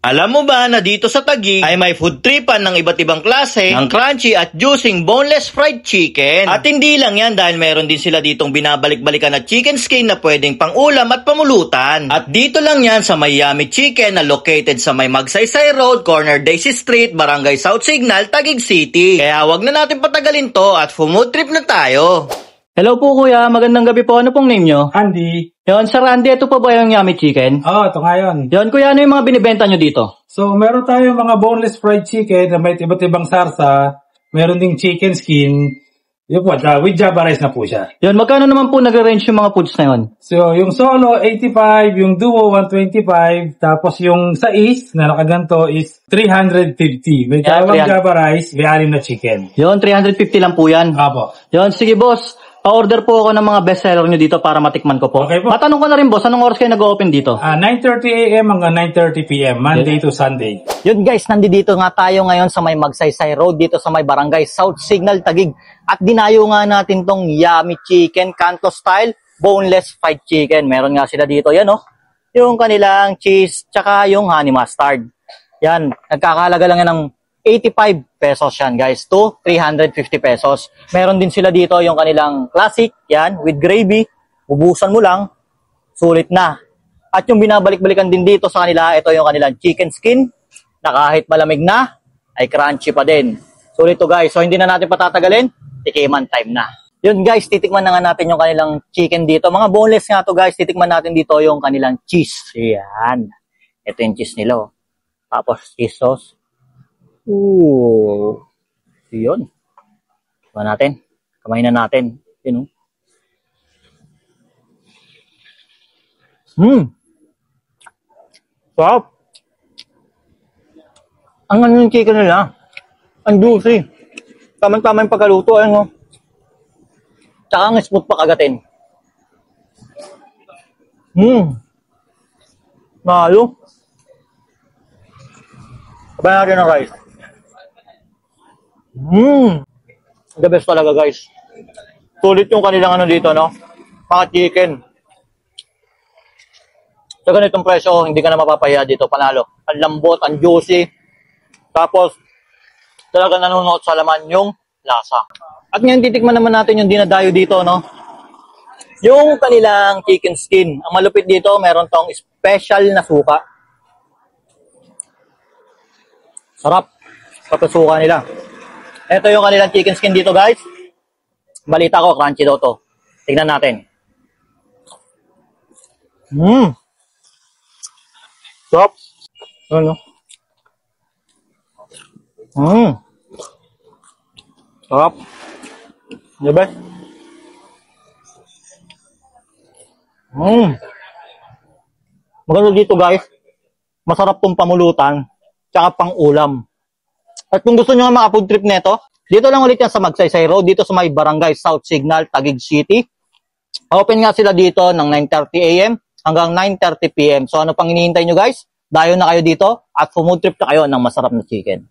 Alam mo ba na dito sa Taguig ay may food tripan ng iba't ibang klase ng crunchy at juicing boneless fried chicken? At hindi lang yan dahil meron din sila ditong binabalik-balikan na chicken skin na pwedeng pang-ulam at pamulutan. At dito lang yan sa may Yummy Chicken na located sa may Magsaysay Road, corner Daisy Street, Barangay South Signal, Taguig City. Kaya wag na natin patagalin to at food trip na tayo. Hello po kuya, magandang gabi po. Ano pong name nyo? Andy. Yon, Sir Andy, ito po ba yung Yummy Chicken? Ito nga yun. Yon, kuya, ano yung mga binibenta nyo dito? So, meron tayong mga boneless fried chicken na may iba't ibang sarsa. Meron ding chicken skin. Yun po, with Java rice na po siya. Yon, magkano naman po nag-range yung mga foods na yon? So, yung solo, 85. Yung duo, 125. Tapos yung sa is, na nakaganto, is 350. May Java rice, may 6 na chicken. Yon, 350 lang po yan. Apo. Yon, sige boss. Pa-order po ako ng mga bestseller nyo dito para matikman ko po. Okay po. Matanong ko na rin boss, anong oras kayo nag-open dito? 9:30 a.m. hanggang 9:30 p.m. Monday to Sunday. Yun guys, nandito nga tayo ngayon sa may Magsaysay Road dito sa may Barangay South Signal, Taguig. At dinayo nga natin tong Yummy Chicken, Kanto Style, Boneless Fried Chicken. Meron nga sila dito, yan oh. Yung kanilang cheese, tsaka yung honey mustard. Yan, nagkakahalaga lang yan ng 85 pesos yan guys to 350 pesos. Meron din sila dito yung kanilang classic, yan, with gravy. Ubusan mo lang, sulit na. At yung binabalik-balikan din dito sa kanila, ito yung kanilang chicken skin, na kahit malamig na, ay crunchy pa din. Sulit to guys. So hindi na natin patatagalin, tikiman time na. Yun guys, titikman na nga natin yung kanilang chicken dito. Mga boneless nga to guys, titikman natin dito yung kanilang cheese. Yan. Ito yung cheese nila. Tapos cheese sauce. Ooh. Yun. Kuha natin. Kamay na natin. Yun. Wow. Ang ano yung chicken nila. Ang juicy. Tamang-tama yung pagkaluto. Ayun, tsaka ang smooth pa kagatin. Mahalo. Sabay natin ng rice. The best talaga guys. Sulit yung kanilang ano dito, no? Mga chicken. Sa ganitong presyo, hindi ka na mapapahiya dito, panalo. Ang lambot, ang juicy. Tapos, talaga nanonood sa laman yung lasa. At ngayon, titikman naman natin yung dinadayo dito, no? Yung kanilang chicken skin. Ang malupit dito, meron tong special na suka. Sarap. Patusuka nila. Ito yung kanilang chicken skin dito, guys. Balita ko, crunchy daw to. Tignan natin. Sarap. Ano? Sarap. Diba? Maganda dito, guys. Masarap tong pamulutan. Tsaka pang ulam. At kung gusto nyo nga maka-food trip neto, dito lang ulit yan sa Magsaysay Road, dito sa may Barangay South Signal, Taguig City. Open nga sila dito ng 9:30 a.m. hanggang 9:30 p.m. So ano pang hinihintay nyo guys? Dayo na kayo dito at food trip na kayo ng masarap na chicken.